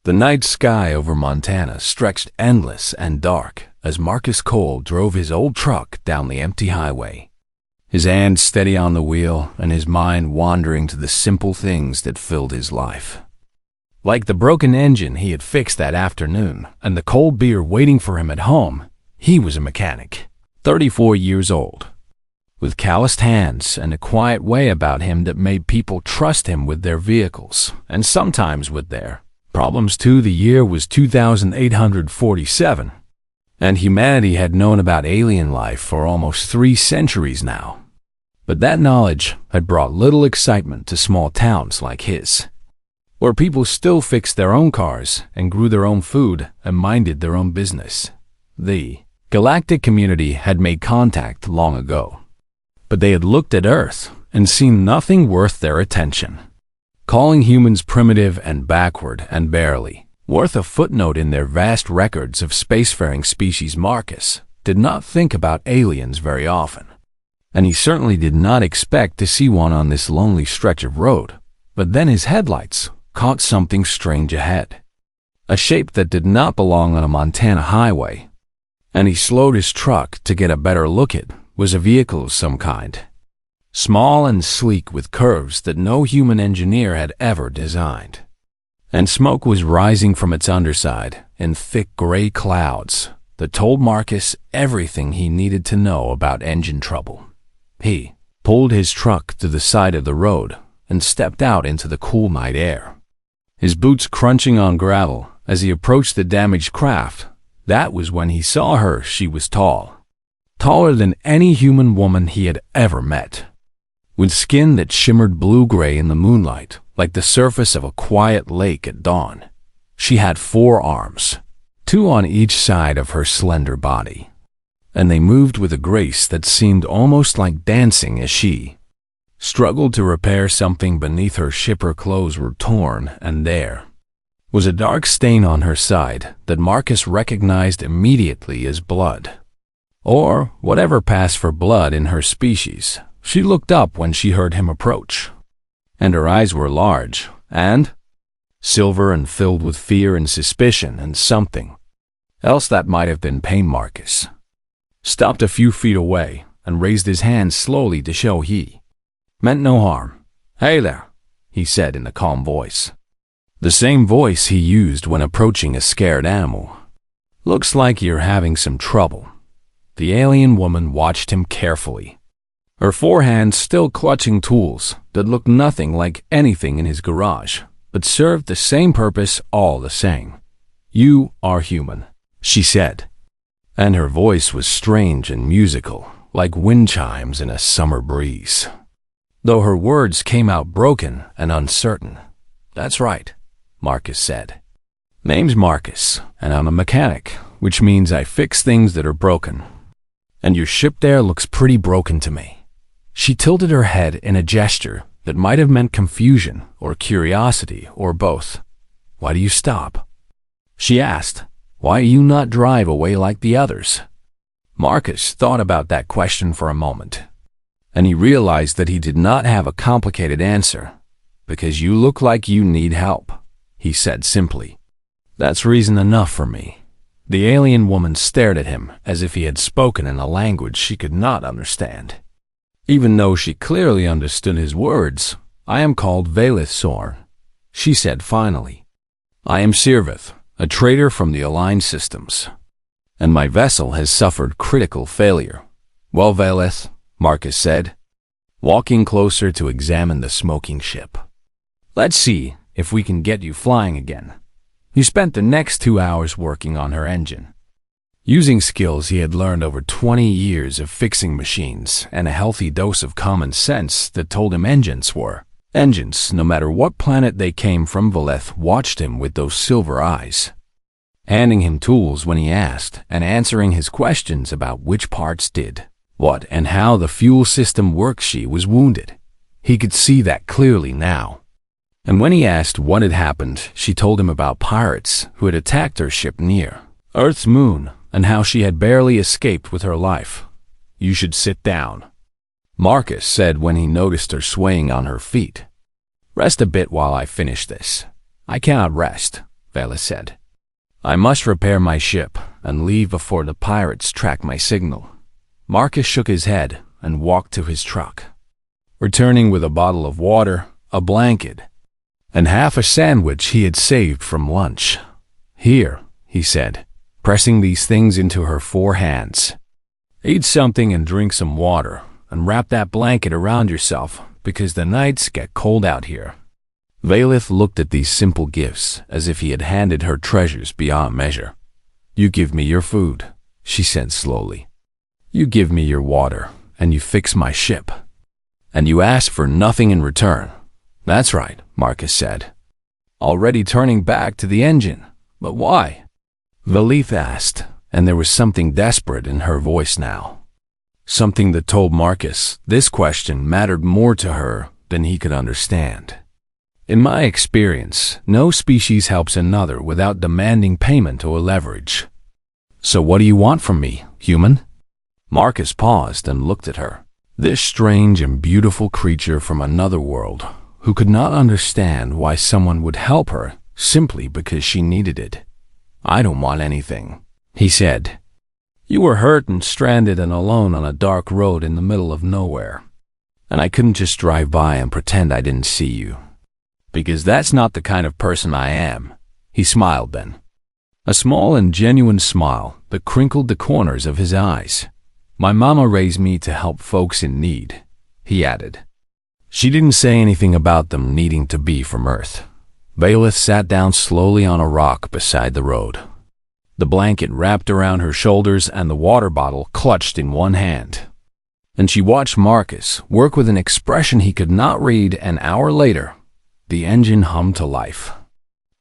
The night sky over Montana stretched endless and dark as Marcus Cole drove his old truck down the empty highway, his hands steady on the wheel and his mind wandering to the simple things that filled his life. Like the broken engine he had fixed that afternoon and the cold beer waiting for him at home, he was a mechanic, 34 years old, with calloused hands and a quiet way about him that made people trust him with their vehicles and sometimes with their problems too. The year was 2847, and humanity had known about alien life for almost 3 centuries now. But that knowledge had brought little excitement to small towns like his, where people still fixed their own cars and grew their own food and minded their own business. The galactic community had made contact long ago, but they had looked at Earth and seen nothing worth their attention, calling humans primitive and backward and barely worth a footnote in their vast records of spacefaring species. Marcus did not think about aliens very often, and he certainly did not expect to see one on this lonely stretch of road. But then his headlights caught something strange ahead, a shape that did not belong on a Montana highway, and he slowed his truck to get a better look. It was a vehicle of some kind, small and sleek with curves that no human engineer had ever designed, and smoke was rising from its underside in thick gray clouds that told Marcus everything he needed to know about engine trouble. He pulled his truck to the side of the road and stepped out into the cool night air, his boots crunching on gravel as he approached the damaged craft. That was when he saw her. She was tall, taller than any human woman he had ever met, with skin that shimmered blue-gray in the moonlight like the surface of a quiet lake at dawn. She had 4 arms, 2 on each side of her slender body, and they moved with a grace that seemed almost like dancing as she struggled to repair something beneath her. Her clothes were torn, and there was a dark stain on her side that Marcus recognized immediately as blood, or whatever passed for blood in her species. She looked up when she heard him approach, and her eyes were large and silver and filled with fear and suspicion and something else that might have been pain. Marcus stopped a few feet away and raised his hand slowly to show he meant no harm. "Hey there," he said in a calm voice, the same voice he used when approaching a scared animal. "Looks like you're having some trouble." The alien woman watched him carefully, her 4 hands still clutching tools that looked nothing like anything in his garage, but served the same purpose all the same. "You are human," she said, and her voice was strange and musical, like wind chimes in a summer breeze, though her words came out broken and uncertain. "That's right," Marcus said. "Name's Marcus, and I'm a mechanic, which means I fix things that are broken. And your ship there looks pretty broken to me." She tilted her head in a gesture that might have meant confusion or curiosity or both. "Why do you stop?" she asked. "Why you not drive away like the others?" Marcus thought about that question for a moment, and he realized that he did not have a complicated answer. "Because you look like you need help," he said simply. "That's reason enough for me." The alien woman stared at him as if he had spoken in a language she could not understand, even though she clearly understood his words. "I am called Valith Sorn," she said finally. "I am Sirvith, a trader from the Aligned Systems, and my vessel has suffered critical failure." "Well, Valith," Marcus said, walking closer to examine the smoking ship, "let's see if we can get you flying again." He spent the next 2 hours working on her engine, using skills he had learned over 20 years of fixing machines and a healthy dose of common sense that told him engines were engines no matter what planet they came from. Valeth watched him with those silver eyes, handing him tools when he asked and answering his questions about which parts did what and how the fuel system worked. She was wounded. He could see that clearly now. And when he asked what had happened, she told him about pirates who had attacked her ship near Earth's moon and how she had barely escaped with her life. "You should sit down," Marcus said when he noticed her swaying on her feet. "Rest a bit while I finish this." "I cannot rest," Velith said. I must repair my ship and leave before the pirates track my signal. Marcus shook his head and walked to his truck, returning with a bottle of water, a blanket, and half a sandwich he had saved from lunch. Here, he said, pressing these things into her 4 hands. Eat something and drink some water, and wrap that blanket around yourself, because the nights get cold out here. Velith looked at these simple gifts as if he had handed her treasures beyond measure. You give me your food, she said slowly. You give me your water, and you fix my ship. And you ask for nothing in return. That's right, Marcus said, already turning back to the engine. But why? Velith asked, and there was something desperate in her voice now. Something that told Marcus this question mattered more to her than he could understand. In my experience, no species helps another without demanding payment or leverage. So what do you want from me, human? Marcus paused and looked at her. This strange and beautiful creature from another world, who could not understand why someone would help her simply because she needed it. I don't want anything, he said. You were hurt and stranded and alone on a dark road in the middle of nowhere. And I couldn't just drive by and pretend I didn't see you. Because that's not the kind of person I am. He smiled then. A small and genuine smile that crinkled the corners of his eyes. My mama raised me to help folks in need, he added. She didn't say anything about them needing to be from Earth. Velith sat down slowly on a rock beside the road. The blanket wrapped around her shoulders and the water bottle clutched in one hand. And she watched Marcus work with an expression he could not read. An hour later, the engine hummed to life.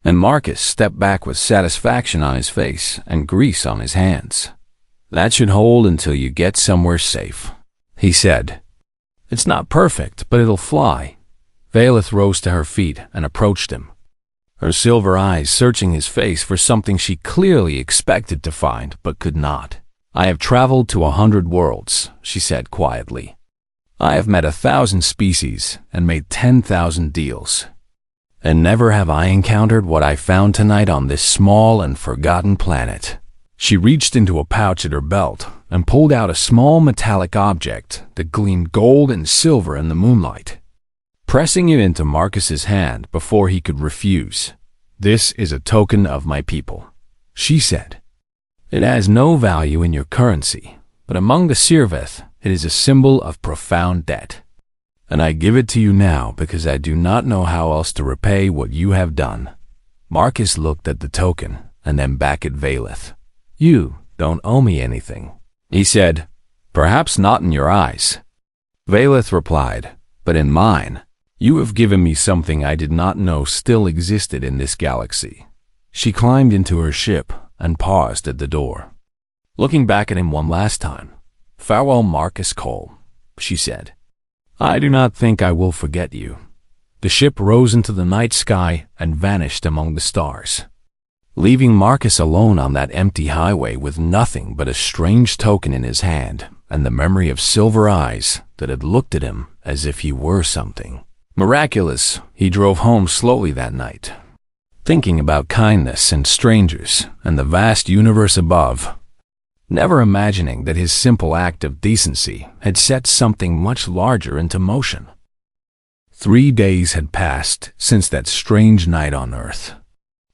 And Marcus stepped back with satisfaction on his face and grease on his hands. That should hold until you get somewhere safe, he said. It's not perfect, but it'll fly. Velith rose to her feet and approached him, her silver eyes searching his face for something she clearly expected to find but could not. I have traveled to 100 worlds, she said quietly. I have met 1,000 species and made 10,000 deals. And never have I encountered what I found tonight on this small and forgotten planet. She reached into a pouch at her belt and pulled out a small metallic object that gleamed gold and silver in the moonlight, pressing it into Marcus's hand before he could refuse. This is a token of my people, she said. It has no value in your currency, but among the Sirveth, it is a symbol of profound debt. And I give it to you now because I do not know how else to repay what you have done. Marcus looked at the token and then back at Velith. You don't owe me anything, he said. Perhaps not in your eyes. Velith replied, but in mine. You have given me something I did not know still existed in this galaxy. She climbed into her ship and paused at the door. Looking back at him one last time. Farewell, Marcus Cole, she said. I do not think I will forget you. The ship rose into the night sky and vanished among the stars, leaving Marcus alone on that empty highway with nothing but a strange token in his hand and the memory of silver eyes that had looked at him as if he were something miraculous. He drove home slowly that night, thinking about kindness and strangers and the vast universe above, never imagining that his simple act of decency had set something much larger into motion. 3 days had passed since that strange night on Earth,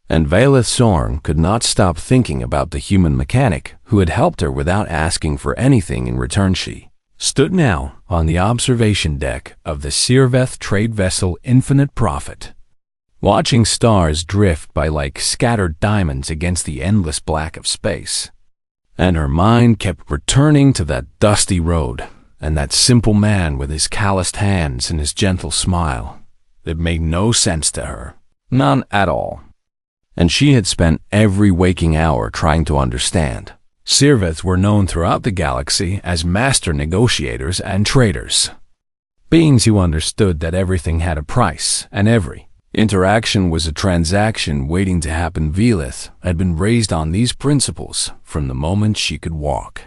and Velith Sorn could not stop thinking about the human mechanic who had helped her without asking for anything in return. She stood now on the observation deck of the Sirveth trade vessel Infinite Profit, watching stars drift by like scattered diamonds against the endless black of space. And her mind kept returning to that dusty road and that simple man with his calloused hands and his gentle smile that made no sense to her, none at all. And she had spent every waking hour trying to understand. Sirveth were known throughout the galaxy as master negotiators and traders, beings who understood that everything had a price and every interaction was a transaction waiting to happen. Velith had been raised on these principles from the moment she could walk,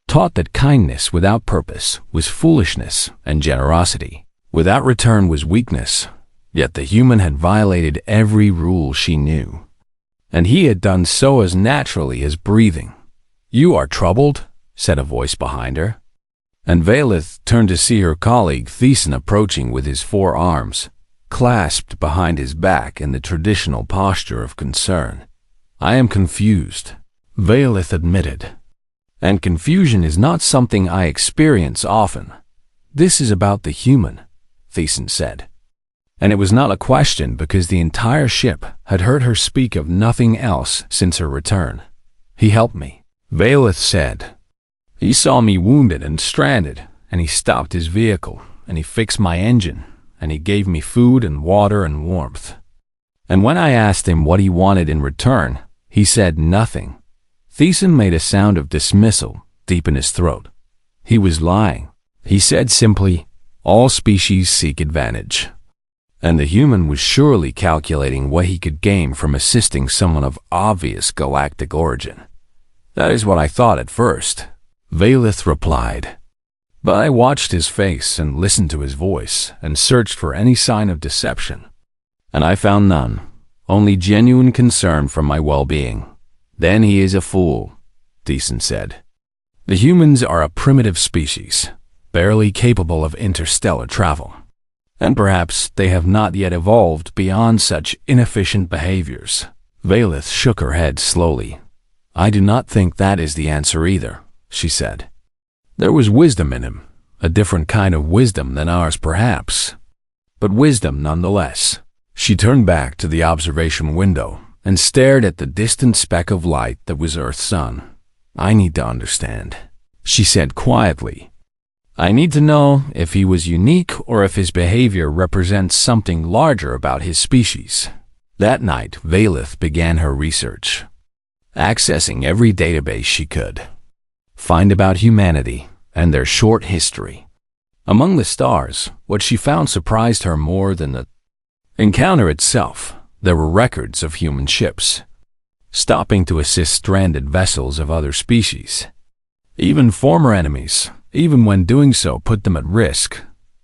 taught that kindness without purpose was foolishness and generosity without return was weakness. Yet the human had violated every rule she knew. and he had done so as naturally as breathing. "You are troubled?" said a voice behind her. And Valeth turned to see her colleague Thesan approaching with his forearms clasped behind his back in the traditional posture of concern. "I am confused," Valeth admitted. "And confusion is not something I experience often. This is about the human," Thesan said. And it was not a question because the entire ship had heard her speak of nothing else since her return. "He helped me," Valeth said. "He saw me wounded and stranded, and he stopped his vehicle, and he fixed my engine, and he gave me food and water and warmth. And when I asked him what he wanted in return, he said nothing." Thesan made a sound of dismissal deep in his throat. He was lying. He said simply, "All species seek advantage." And the human was surely calculating what he could gain from assisting someone of obvious galactic origin. "That is what I thought at first," Valeth replied. "But I watched his face and listened to his voice and searched for any sign of deception. And I found none, only genuine concern for my well-being." "Then he is a fool," Thesan said. "The humans are a primitive species, barely capable of interstellar travel. And perhaps they have not yet evolved beyond such inefficient behaviors." Valeth shook her head slowly. "I do not think that is the answer either," she said. "There was wisdom in him, a different kind of wisdom than ours perhaps, but wisdom nonetheless." She turned back to the observation window and stared at the distant speck of light that was Earth's sun. "I need to understand," she said quietly. "I need to know if he was unique or if his behavior represents something larger about his species." That night, Valeth began her research, accessing every database she could find about humanity and their short history. Among the stars, what she found surprised her more than the encounter itself. There were records of human ships stopping to assist stranded vessels of other species, even former enemies, even when doing so put them at risk.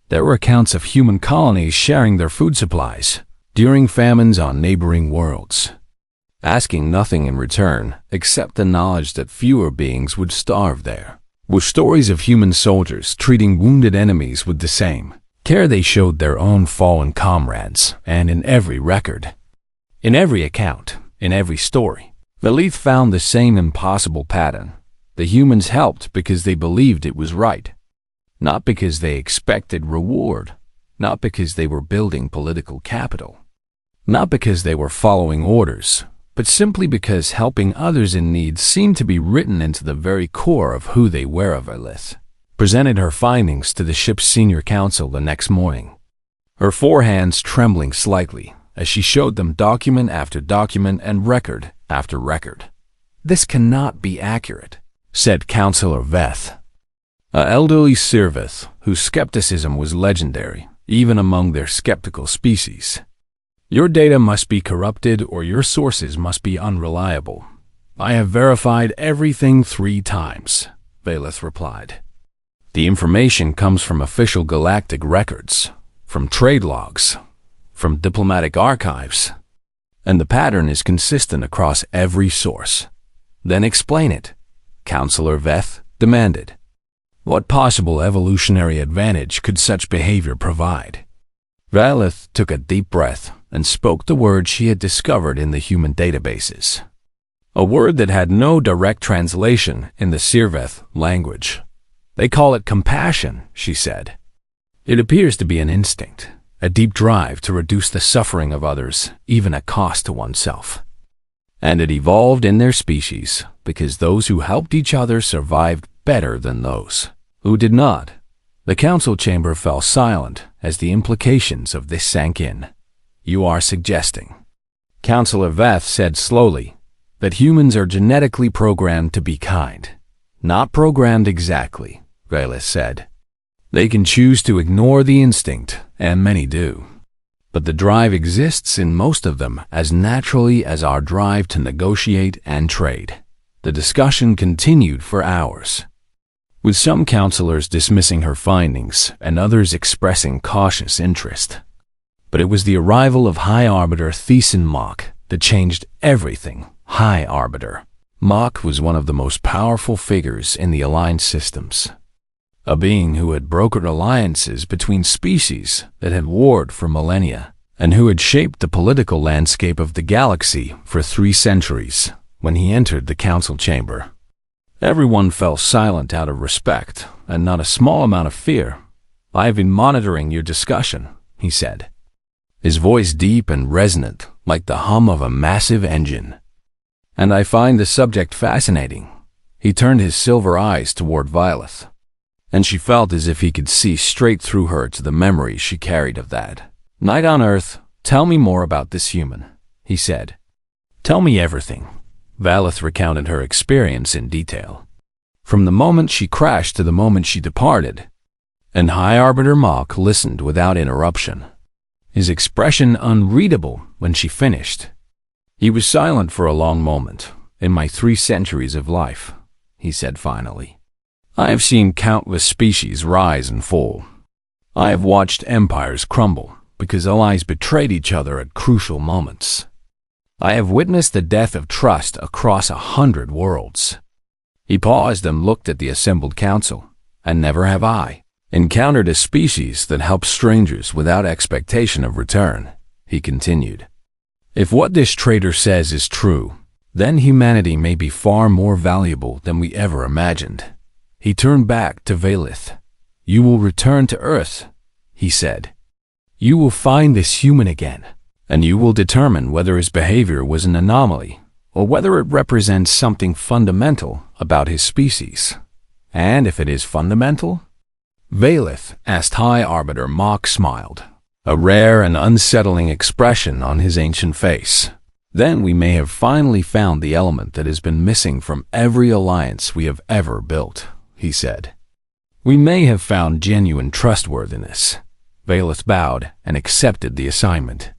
There were accounts of human colonies sharing their food supplies during famines on neighboring worlds, asking nothing in return except the knowledge that fewer beings would starve there. Were stories of human soldiers treating wounded enemies with the same care they showed their own fallen comrades, and in every record, in every account, in every story, Valeth found the same impossible pattern. The humans helped because they believed it was right, not because they expected reward, not because they were building political capital, not because they were following orders, but simply because helping others in need seemed to be written into the very core of who they were. Valeth presented her findings to the ship's senior counsel the next morning, her forehands trembling slightly as she showed them document after document and record after record. "This cannot be accurate," said Counselor Veth, a elderly Sirveth whose skepticism was legendary, even among their skeptical species. "Your data must be corrupted or your sources must be unreliable. I have verified everything 3 times, Valeth replied. "The information comes from official galactic records, from trade logs, from diplomatic archives, and the pattern is consistent across every source." "Then explain it," Counselor Veth demanded. "What possible evolutionary advantage could such behavior provide?" Valeth took a deep breath and spoke the word she had discovered in the human databases, a word that had no direct translation in the Sirveth language. "They call it compassion," she said. "It appears to be an instinct, a deep drive to reduce the suffering of others, even at cost to oneself. And it evolved in their species because those who helped each other survived better than those who did not." The council chamber fell silent as the implications of this sank in. "You are suggesting," Counselor Veth said slowly, "that humans are genetically programmed to be kind." "Not programmed exactly," Valeth said. "They can choose to ignore the instinct, and many do. But the drive exists in most of them as naturally as our drive to negotiate and trade." The discussion continued for hours, with some counselors dismissing her findings and others expressing cautious interest. But it was the arrival of High Arbiter Thesan Mock that changed everything. High Arbiter. Mach was one of the most powerful figures in the Alliance systems. A being who had brokered alliances between species that had warred for millennia, and who had shaped the political landscape of the galaxy for 3 centuries. When he entered the council chamber, everyone fell silent out of respect and not a small amount of fear. "I've been monitoring your discussion," he said, his voice deep and resonant like the hum of a massive engine. "And I find the subject fascinating." He turned his silver eyes toward Violet, and she felt as if he could see straight through her to the memory she carried of that night on Earth. "Tell me more about this human," he said. "Tell me everything." Violet recounted her experience in detail, from the moment she crashed to the moment she departed, and High Arbiter Mach listened without interruption, his expression unreadable when she finished. He was silent for a long moment. "In my 3 centuries of life," he said finally, "I have seen countless species rise and fall. I have watched empires crumble because allies betrayed each other at crucial moments. I have witnessed the death of trust across 100 worlds." He paused and looked at the assembled council. "And never have I encountered a species that helps strangers without expectation of return," he continued. "If what this traitor says is true, then humanity may be far more valuable than we ever imagined." He turned back to Violet. "You will return to Earth," he said. "You will find this human again, and you will determine whether his behavior was an anomaly or whether it represents something fundamental about his species. And if it is fundamental?" Violet asked. High Arbiter Mach smiled, a rare and unsettling expression on his ancient face. "Then we may have finally found the element that has been missing from every alliance we have ever built," he said. "We may have found genuine trustworthiness." Violet bowed and accepted the assignment,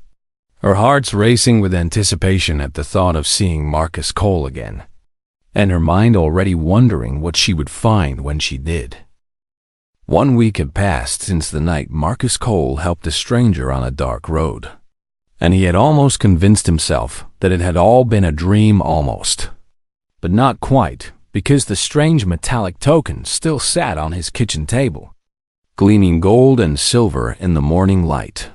her heart's racing with anticipation at the thought of seeing Marcus Cole again, and her mind already wondering what she would find when she did. 1 week had passed since the night Marcus Cole helped a stranger on a dark road, and he had almost convinced himself that it had all been a dream almost. But not quite, because the strange metallic token still sat on his kitchen table, gleaming gold and silver in the morning light.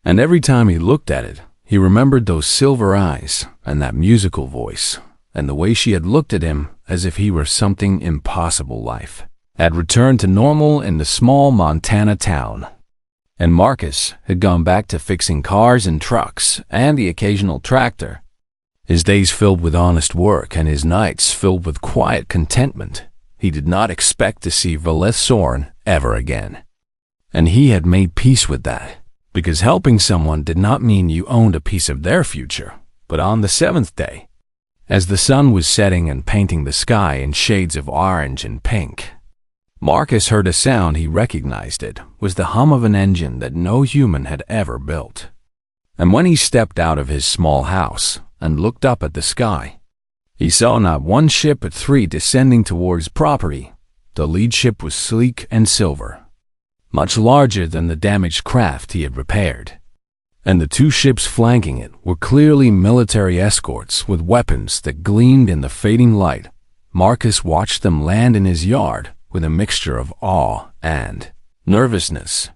And every time he looked at it, he remembered those silver eyes and that musical voice, and the way she had looked at him as if he were something impossible. Life had returned to normal in the small Montana town, and Marcus had gone back to fixing cars and trucks and the occasional tractor, his days filled with honest work and his nights filled with quiet contentment. He did not expect to see Violet Sorn ever again, and he had made peace with that, because helping someone did not mean you owned a piece of their future. But on the 7th day, as the sun was setting and painting the sky in shades of orange and pink, Marcus heard a sound he recognized. It was the hum of an engine that no human had ever built. And when he stepped out of his small house and looked up at the sky, he saw not 1 ship but 3 descending towards property. The lead ship was sleek and silver, much larger than the damaged craft he had repaired, and the 2 ships flanking it were clearly military escorts with weapons that gleamed in the fading light. Marcus watched them land in his yard with a mixture of awe and nervousness,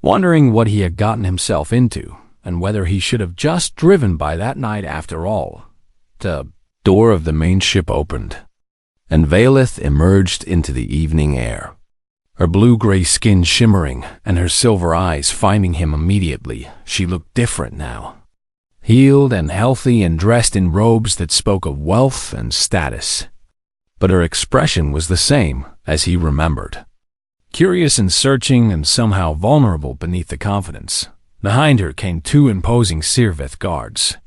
wondering what he had gotten himself into and whether he should have just driven by that night after all. The door of the main ship opened, and Violet emerged into the evening air, her blue-gray skin shimmering and her silver eyes finding him immediately. She looked different now, healed and healthy and dressed in robes that spoke of wealth and status. But her expression was the same as he remembered, curious and searching and somehow vulnerable beneath the confidence. Behind her came 2 imposing Sirveth guards,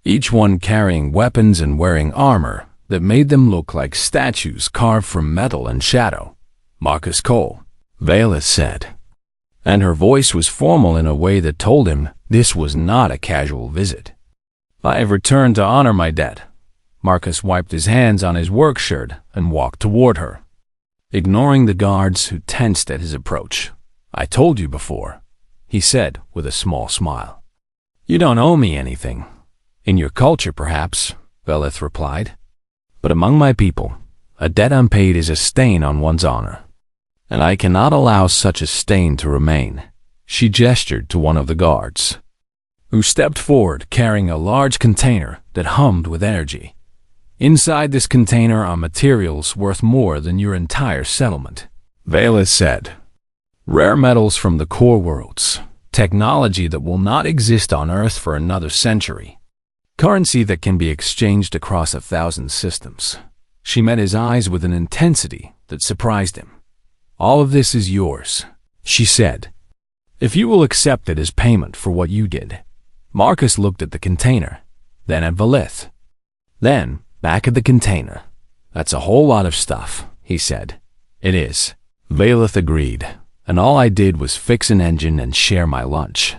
each one carrying weapons and wearing armor that made them look like statues carved from metal and shadow. "Marcus Cole," Violet said, and her voice was formal in a way that told him this was not a casual visit. "I have returned to honor my debt." Marcus wiped his hands on his work shirt and walked toward her, ignoring the guards who tensed at his approach. "I told you before," he said with a small smile. "You don't owe me anything." In your culture, perhaps, Velith replied. But among my people, a debt unpaid is a stain on one's honor, and I cannot allow such a stain to remain. She gestured to one of the guards, who stepped forward carrying a large container that hummed with energy. Inside this container are materials worth more than your entire settlement, Velith said. Rare metals from the core worlds, technology that will not exist on Earth for another century, currency that can be exchanged across 1,000 systems. She met his eyes with an intensity that surprised him. All of this is yours, she said, if you will accept it as payment for what you did. Marcus looked at the container, then at Velith, then back at the container. That's a whole lot of stuff, he said. It is. Velith agreed, and all I did was fix an engine and share my lunch.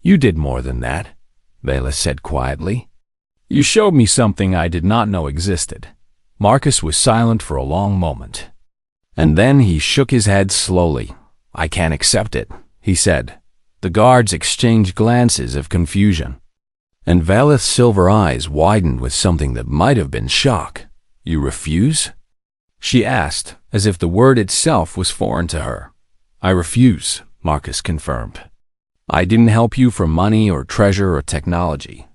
You did more than that, Velith said quietly. You showed me something I did not know existed. Marcus was silent for a long moment, and then he shook his head slowly. I can't accept it, he said. The guards exchanged glances of confusion, and Velith's silver eyes widened with something that might have been shock. You refuse? She asked, as if the word itself was foreign to her. I refuse, Marcus confirmed. I didn't help you for money or treasure or technology,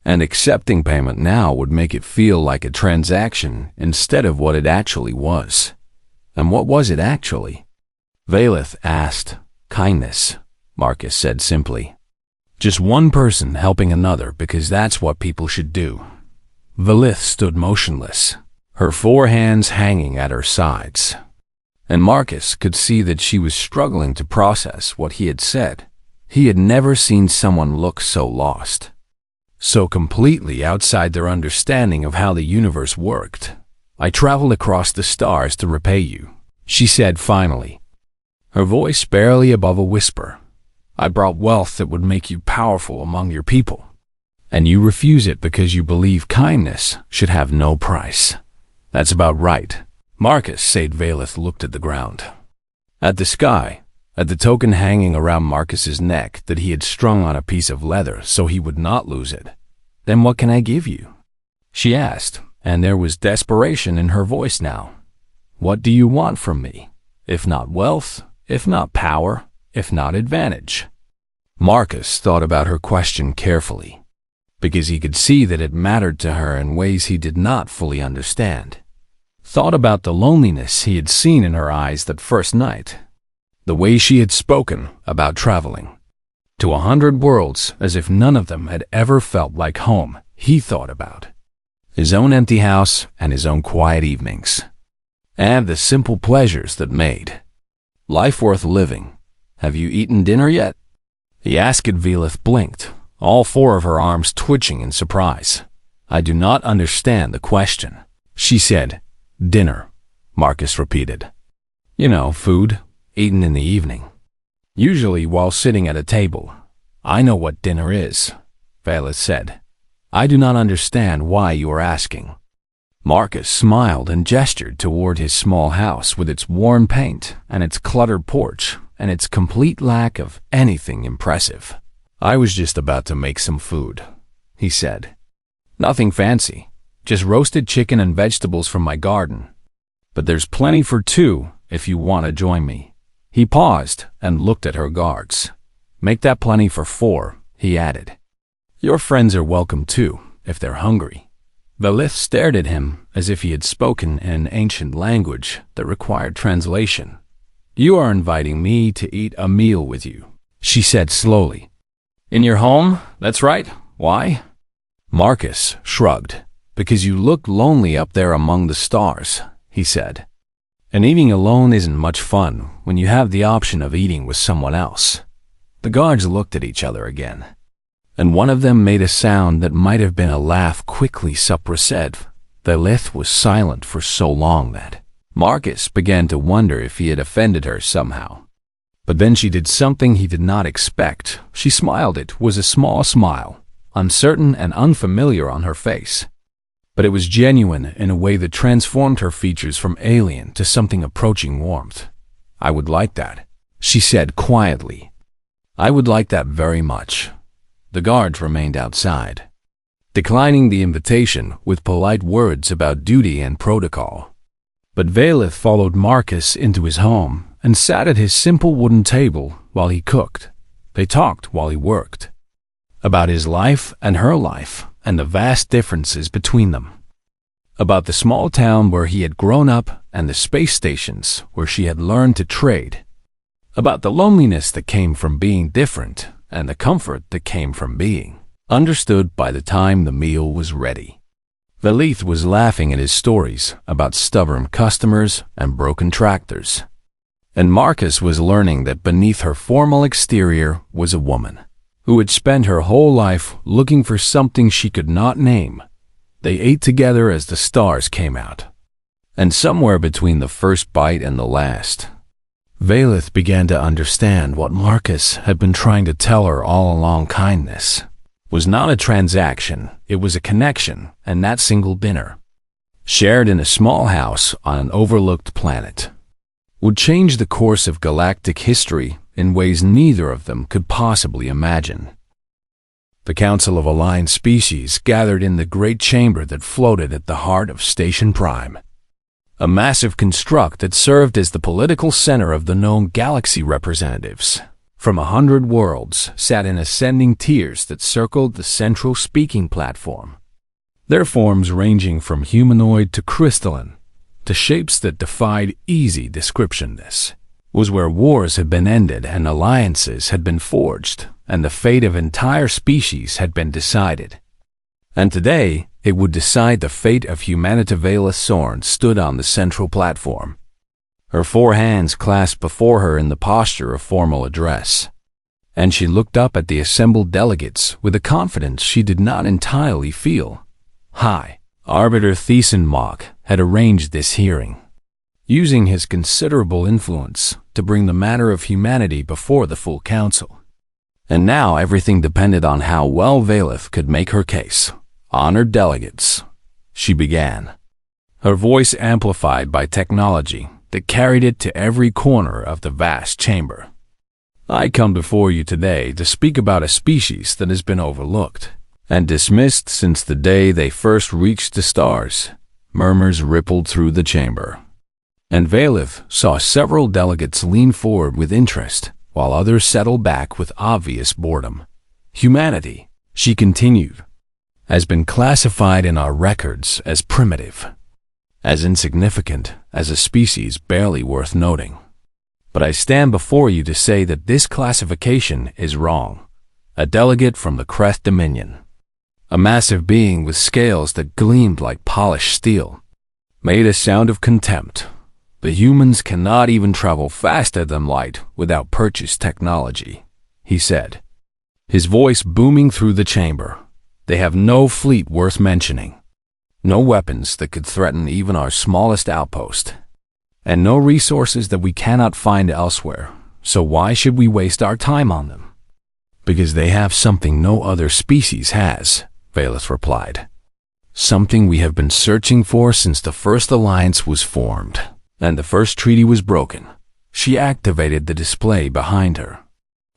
and accepting payment now would make it feel like a transaction instead of what it actually was. And what was it actually? Velith asked. Kindness, Marcus said simply. Just one person helping another because that's what people should do. Velith stood motionless, her 4 hands hanging at her sides, and Marcus could see that she was struggling to process what he had said. He had never seen someone look so lost, so completely outside their understanding of how the universe worked. I traveled across the stars to repay you, she said finally, her voice barely above a whisper. I brought wealth that would make you powerful among your people, and you refuse it because you believe kindness should have no price. That's about right, Marcus said. Velith looked at the ground, at the sky, at the token hanging around Marcus's neck that he had strung on a piece of leather so he would not lose it. Then what can I give you? She asked, and there was desperation in her voice now. What do you want from me? If not wealth, if not power, if not advantage? Marcus thought about her question carefully, because he could see that it mattered to her in ways he did not fully understand. Thought about the loneliness he had seen in her eyes that first night, the way she had spoken about traveling to 100 worlds as if none of them had ever felt like home. He thought about his own empty house and his own quiet evenings, and the simple pleasures that made life worth living. Have you eaten dinner yet? He asked. Velith blinked, all 4 of her arms twitching in surprise. I do not understand the question, she said. Dinner, Marcus repeated. You know, food, eaten in the evening, usually while sitting at a table. I know what dinner is, Velith said. I do not understand why you are asking. Marcus smiled and gestured toward his small house with its worn paint and its cluttered porch and its complete lack of anything impressive. I was just about to make some food, he said. Nothing fancy, just roasted chicken and vegetables from my garden. But there's plenty for 2 if you want to join me. He paused and looked at her guards. Make that plenty for 4, he added. Your friends are welcome too, if they're hungry. Velith stared at him as if he had spoken in an ancient language that required translation. You are inviting me to eat a meal with you, she said slowly. In your home, that's right. Why? Marcus shrugged. Because you look lonely up there among the stars, he said. And eating alone isn't much fun when you have the option of eating with someone else. The guards looked at each other again, and one of them made a sound that might have been a laugh quickly suppressed. Velith was silent for so long that Marcus began to wonder if he had offended her somehow. But then she did something he did not expect. She smiled. It was a small smile, uncertain and unfamiliar on her face, but it was genuine in a way that transformed her features from alien to something approaching warmth. I would like that, she said quietly. I would like that very much. The guards remained outside, declining the invitation with polite words about duty and protocol. But Valeth followed Marcus into his home and sat at his simple wooden table while he cooked. They talked while he worked, about his life and her life and the vast differences between them, about the small town where he had grown up and the space stations where she had learned to trade, about the loneliness that came from being different and the comfort that came from being understood by the time the meal was ready. Valeth was laughing at his stories about stubborn customers and broken tractors, and Marcus was learning that beneath her formal exterior was a woman who had spent her whole life looking for something she could not name. They ate together as the stars came out, and somewhere between the first bite and the last, Valeth began to understand what Marcus had been trying to tell her all along. Kindness was not a transaction, it was a connection, and that single dinner, shared in a small house on an overlooked planet, would change the course of galactic history in ways neither of them could possibly imagine. The Council of Aligned Species gathered in the great chamber that floated at the heart of Station Prime, a massive construct that served as the political center of the known galaxy. Representatives from 100 worlds sat in ascending tiers that circled the central speaking platform, their forms ranging from humanoid to crystalline, to shapes that defied easy description. This was where wars had been ended and alliances had been forged, and the fate of entire species had been decided. And today, it would decide the fate of humanity. Valeth Sorn stood on the central platform, her 4 hands clasped before her in the posture of formal address, and she looked up at the assembled delegates with a confidence she did not entirely feel. High Arbiter Thiessen Mock had arranged this hearing, using his considerable influence to bring the matter of humanity before the full council. And now everything depended on how well Valeth could make her case. Honored delegates, she began, her voice amplified by technology that carried it to every corner of the vast chamber. I come before you today to speak about a species that has been overlooked and dismissed since the day they first reached the stars. Murmurs rippled through the chamber, and Valeth saw several delegates lean forward with interest, while others settled back with obvious boredom. Humanity, she continued, has been classified in our records as primitive, as insignificant, as a species barely worth noting. But I stand before you to say that this classification is wrong. A delegate from the Creth Dominion, a massive being with scales that gleamed like polished steel, made a sound of contempt. The humans cannot even travel faster than light without purchased technology, he said, his voice booming through the chamber. They have no fleet worth mentioning, no weapons that could threaten even our smallest outpost, and no resources that we cannot find elsewhere. So why should we waste our time on them? Because they have something no other species has, Valeth replied. Something we have been searching for since the first alliance was formed and the first treaty was broken. She activated the display behind her,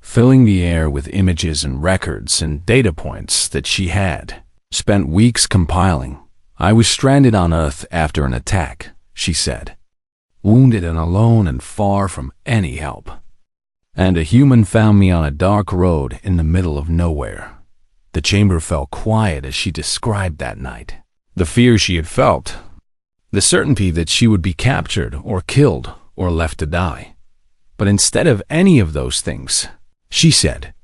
filling the air with images and records and data points that she had spent weeks compiling. I was stranded on Earth after an attack, she said, wounded and alone and far from any help. And a human found me on a dark road in the middle of nowhere. The chamber fell quiet as she described that night. The fear she had felt, the certainty that she would be captured or killed or left to die. But instead of any of those things, she said,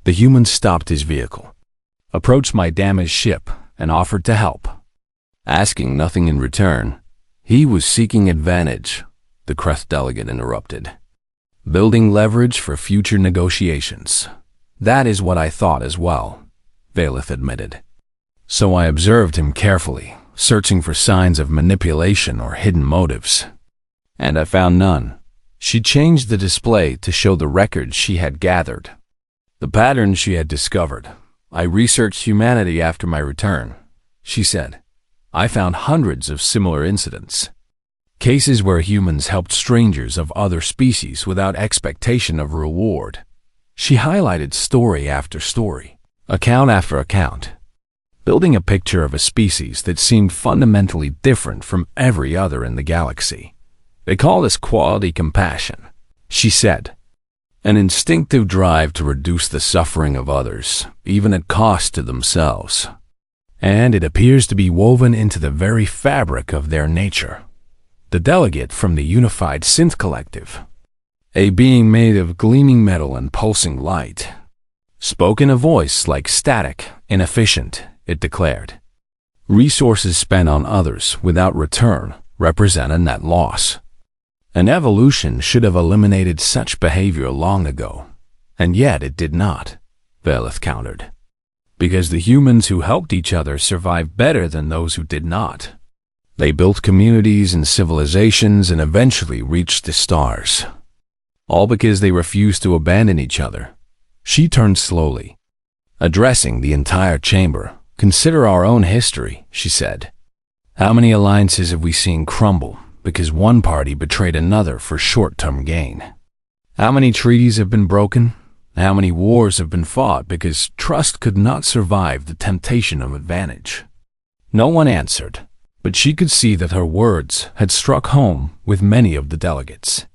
the human stopped his vehicle, approached my damaged ship, and offered to help. Asking nothing in return, he was seeking advantage, the Creth delegate interrupted. Building leverage for future negotiations. That is what I thought as well, Valeth admitted. So I observed him carefully, searching for signs of manipulation or hidden motives. And I found none. She changed the display to show the records she had gathered, the patterns she had discovered. I researched humanity after my return, she said. I found hundreds of similar incidents. Cases where humans helped strangers of other species without expectation of reward. She highlighted story after story, account after account. building a picture of a species that seemed fundamentally different from every other in the galaxy. "They call this quality compassion," she said. "An instinctive drive to reduce the suffering of others, even at cost to themselves. And it appears to be woven into the very fabric of their nature." The delegate from the Unified Synth Collective, a being made of gleaming metal and pulsing light, spoke in a voice like static, inefficient, it declared. "Resources spent on others without return represent a net loss. An evolution should have eliminated such behavior long ago, and yet it did not," Velith countered. "Because the humans who helped each other survived better than those who did not. They built communities and civilizations and eventually reached the stars. All because they refused to abandon each other." She turned slowly, addressing the entire chamber. "Consider our own history," she said. "How many alliances have we seen crumble because one party betrayed another for short-term gain? How many treaties have been broken? How many wars have been fought because trust could not survive the temptation of advantage?" No one answered, but she could see that her words had struck home with many of the delegates.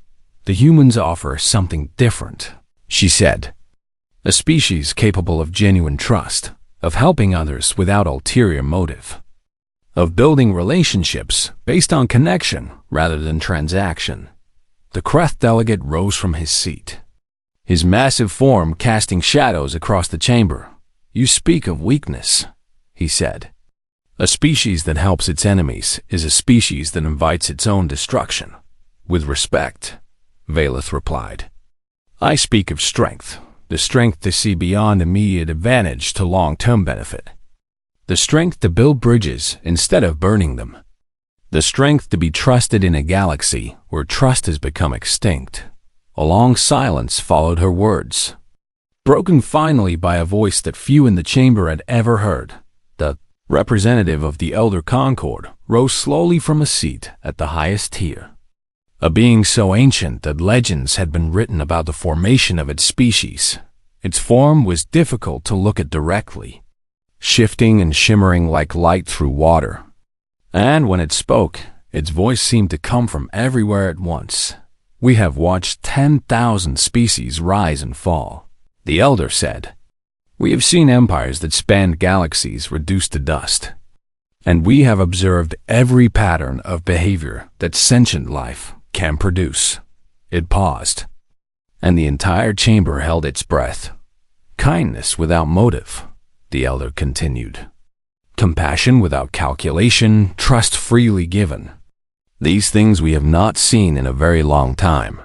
"The humans offer something different," she said. "A species capable of genuine trust, of helping others without ulterior motive, of building relationships based on connection rather than transaction." The Kreth delegate rose from his seat, his massive form casting shadows across the chamber. "You speak of weakness," he said. "A species that helps its enemies is a species that invites its own destruction." "With respect," Velith replied, "I speak of strength, the strength to see beyond immediate advantage to long-term benefit, the strength to build bridges instead of burning them, the strength to be trusted in a galaxy where trust has become extinct." A long silence followed her words, broken finally by a voice that few in the chamber had ever heard. The representative of the Elder Concord rose slowly from a seat at the highest tier, a being so ancient that legends had been written about the formation of its species. Its form was difficult to look at directly, shifting and shimmering like light through water. And when it spoke, its voice seemed to come from everywhere at once. "We have watched 10,000 species rise and fall," the Elder said. "We have seen empires that spanned galaxies reduced to dust. And we have observed every pattern of behavior that sentient life can produce." It paused, and the entire chamber held its breath. "Kindness without motive," the Elder continued. "Compassion without calculation, trust freely given. These things we have not seen in a very long time."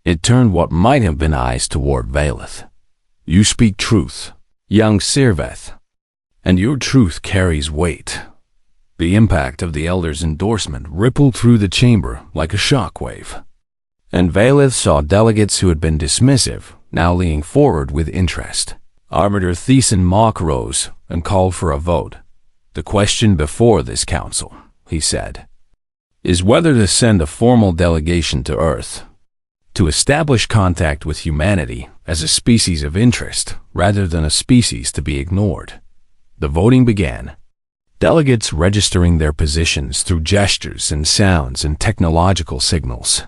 It turned what might have been eyes toward Velith. "You speak truth, young Sirveth, and your truth carries weight." The impact of the Elder's endorsement rippled through the chamber like a shockwave, and Velith saw delegates who had been dismissive now leaning forward with interest. Arbiter Thiessen Mock rose and called for a vote. "The question before this council," he said, "is whether to send a formal delegation to Earth to establish contact with humanity as a species of interest rather than a species to be ignored." The voting began, delegates registering their positions through gestures and sounds and technological signals.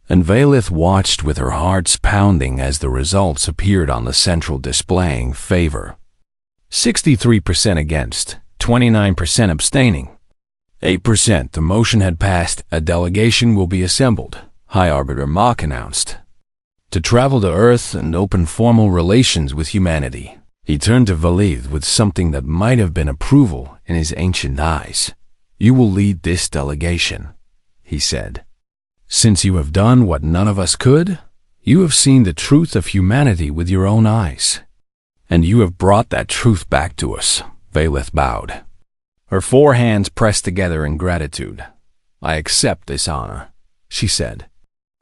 And Velith watched with her hearts pounding as the results appeared on the central displaying favor. 63% against, 29% abstaining. 8% the motion had passed. "A delegation will be assembled," High Arbiter Mock announced, "to travel to Earth and open formal relations with humanity." He turned to Velith with something that might have been approval in his ancient eyes. "You will lead this delegation," he said. "Since you have done what none of us could, you have seen the truth of humanity with your own eyes. And you have brought that truth back to us." Velith bowed, her 4 hands pressed together in gratitude. "I accept this honor," she said.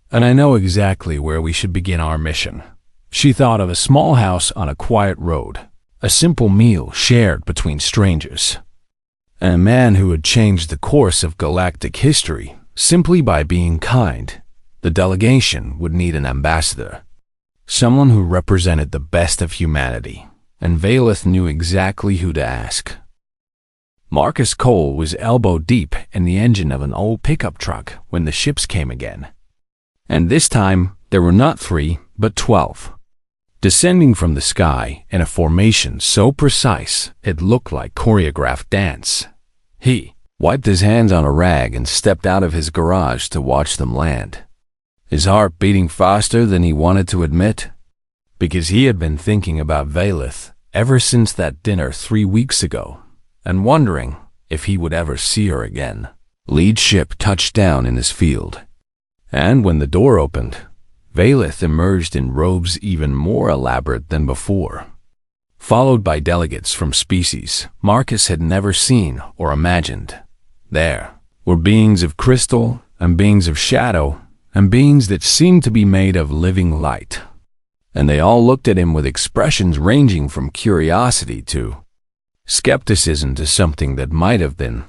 "And I know exactly where we should begin our mission." She thought of a small house on a quiet road, a simple meal shared between strangers, and a man who had changed the course of galactic history simply by being kind. The delegation would need an ambassador, someone who represented the best of humanity, and Velith knew exactly who to ask. Marcus Cole was elbow deep in the engine of an old pickup truck when the ships came again. And this time, there were not 3, but 12. Descending from the sky in a formation so precise it looked like choreographed dance. He wiped his hands on a rag and stepped out of his garage to watch them land. His heart beating faster than he wanted to admit, because he had been thinking about Valeth ever since that dinner 3 weeks ago, and wondering if he would ever see her again. Lead ship touched down in his field, and when the door opened, Valeth emerged in robes even more elaborate than before, followed by delegates from species Marcus had never seen or imagined. There were beings of crystal and beings of shadow and beings that seemed to be made of living light, and they all looked at him with expressions ranging from curiosity to skepticism to something that might have been.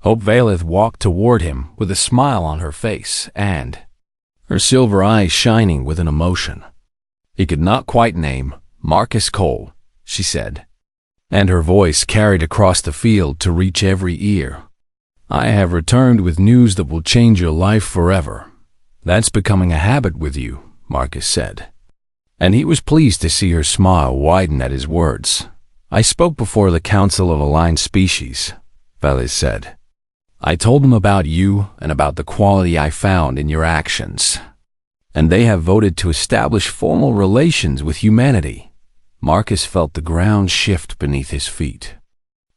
Hope Valeth walked toward him with a smile on her face and her silver eyes shining with an emotion he could not quite name. "Marcus Cole," she said, and her voice carried across the field to reach every ear. "I have returned with news that will change your life forever." "That's becoming a habit with you," Marcus said, and he was pleased to see her smile widen at his words. "I spoke before the Council of Aligned Species," Valeth said. "I told them about you and about the quality I found in your actions, and they have voted to establish formal relations with humanity." Marcus felt the ground shift beneath his feet,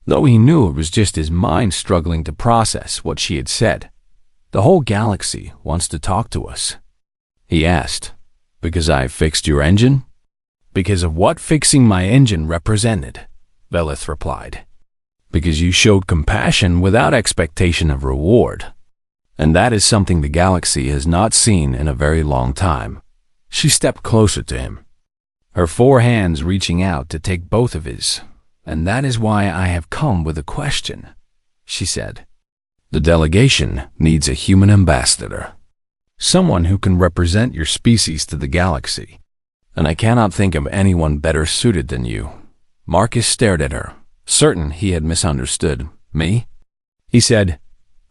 though he knew it was just his mind struggling to process what she had said. "The whole galaxy wants to talk to us," he asked. "Because I fixed your engine?" "Because of what fixing my engine represented," Valeth replied. "Because you showed compassion without expectation of reward. And that is something the galaxy has not seen in a very long time." She stepped closer to him, her 4 hands reaching out to take both of his. "And that is why I have come with a question," she said. "The delegation needs a human ambassador, someone who can represent your species to the galaxy, and I cannot think of anyone better suited than you." Marcus stared at her, certain he had misunderstood. "Me?" He said,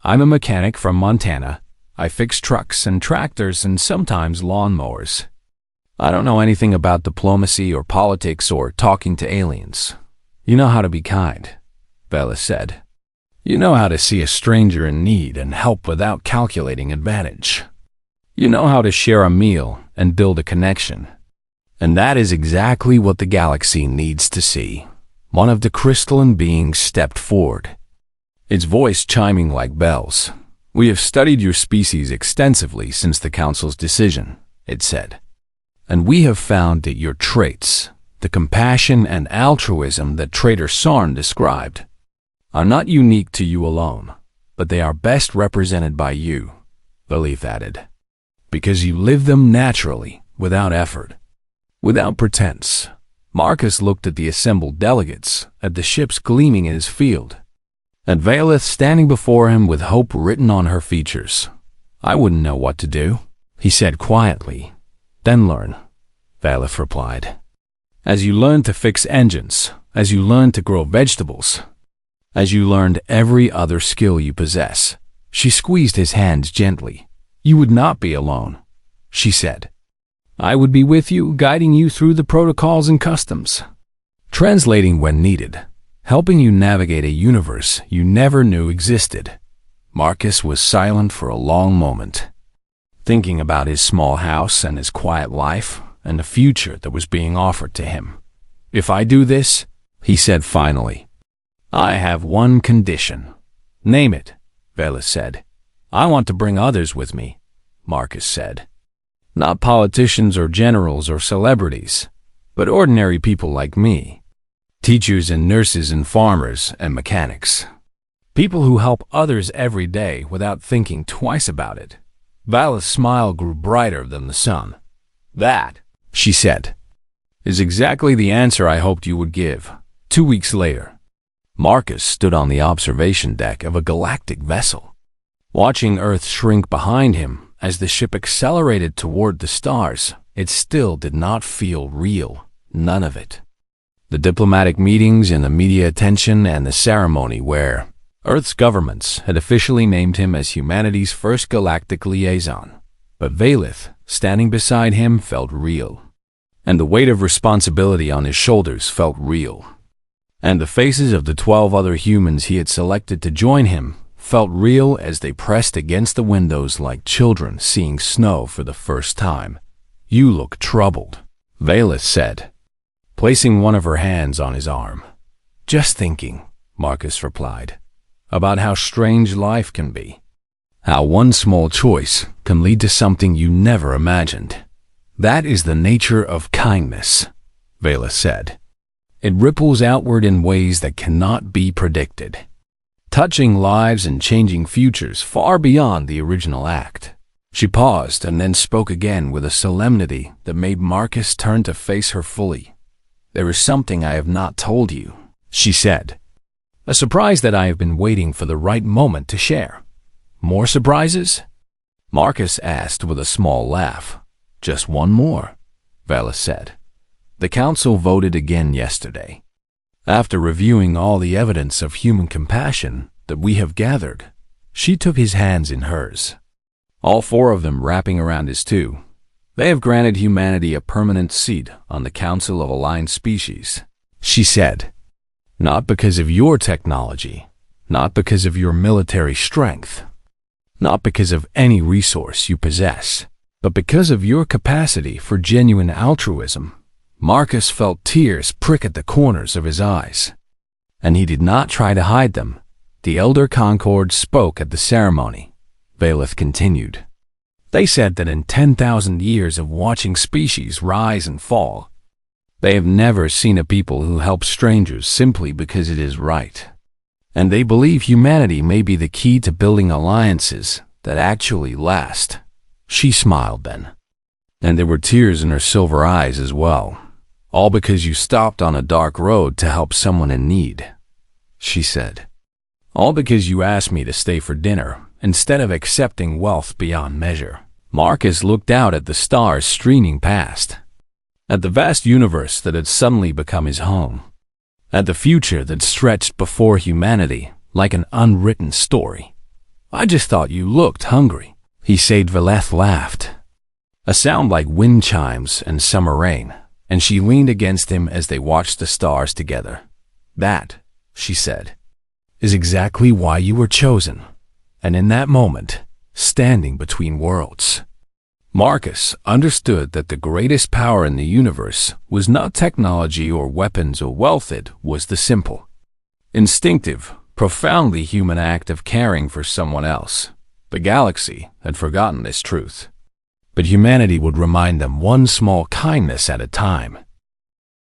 "I'm a mechanic from Montana. I fix trucks and tractors and sometimes lawnmowers. I don't know anything about diplomacy or politics or talking to aliens." "You know how to be kind," Valeth said. "You know how to see a stranger in need and help without calculating advantage. You know how to share a meal and build a connection. And that is exactly what the galaxy needs to see." One of the crystalline beings stepped forward, its voice chiming like bells. "We have studied your species extensively since the Council's decision," it said, "and we have found that your traits, the compassion and altruism that Trader Sarn described, are not unique to you alone, but they are best represented by you," Valeth added, "because you live them naturally, without effort, without pretense." Marcus looked at the assembled delegates, at the ships gleaming in his field, at Valeth standing before him with hope written on her features. "I wouldn't know what to do," he said quietly. "Then learn," Valeth replied. "As you learn to fix engines, as you learn to grow vegetables, as you learned every other skill you possess." She squeezed his hands gently. "You would not be alone," she said. "I would be with you, guiding you through the protocols and customs, translating when needed, helping you navigate a universe you never knew existed." Marcus was silent for a long moment, thinking about his small house and his quiet life and the future that was being offered to him. "If I do this," he said finally, "I have one condition." "Name it," Valeth said. "I want to bring others with me," Marcus said. "Not politicians or generals or celebrities, but ordinary people like me. Teachers and nurses and farmers and mechanics. People who help others every day without thinking twice about it." Valeth's smile grew brighter than the sun. "That," she said, "is exactly the answer I hoped you would give." 2 weeks later, Marcus stood on the observation deck of a galactic vessel, watching Earth shrink behind him as the ship accelerated toward the stars. It still did not feel real, none of it. The diplomatic meetings and the media attention and the ceremony where Earth's governments had officially named him as humanity's first galactic liaison. But Valeth, standing beside him, felt real. And the weight of responsibility on his shoulders felt real. And the faces of the 12 other humans he had selected to join him felt real as they pressed against the windows like children seeing snow for the first time. "You look troubled," Valeth said, placing one of her hands on his arm. "Just thinking," Marcus replied, "about how strange life can be. How one small choice can lead to something you never imagined. That is the nature of kindness," Valeth said. "It ripples outward in ways that cannot be predicted, touching lives and changing futures far beyond the original act." She paused and then spoke again with a solemnity that made Marcus turn to face her fully. "There is something I have not told you," she said. "A surprise that I have been waiting for the right moment to share." "More surprises?" Marcus asked with a small laugh. "Just one more," Valeth said. "The council voted again yesterday. After reviewing all the evidence of human compassion that we have gathered," she took his hands in hers, all 4 of them wrapping around his 2. "They have granted humanity a permanent seat on the Council of Aligned Species," she said. "Not because of your technology, not because of your military strength, not because of any resource you possess, but because of your capacity for genuine altruism." Marcus felt tears prick at the corners of his eyes, and he did not try to hide them. The Elder Concord spoke at the ceremony. Valeth continued. "They said that in 10,000 years of watching species rise and fall, they have never seen a people who help strangers simply because it is right. And they believe humanity may be the key to building alliances that actually last." She smiled then, and there were tears in her silver eyes as well. "All because you stopped on a dark road to help someone in need," she said. "All because you asked me to stay for dinner instead of accepting wealth beyond measure." Marcus looked out at the stars streaming past, at the vast universe that had suddenly become his home, at the future that stretched before humanity like an unwritten story. "I just thought you looked hungry," he said. Valeth laughed, a sound like wind chimes and summer rain, and she leaned against him as they watched the stars together. "That," she said, "is exactly why you were chosen." And in that moment, standing between worlds, Marcus understood that the greatest power in the universe was not technology or weapons or wealth. It was the simple, instinctive, profoundly human act of caring for someone else. The galaxy had forgotten this truth, but humanity would remind them one small kindness at a time.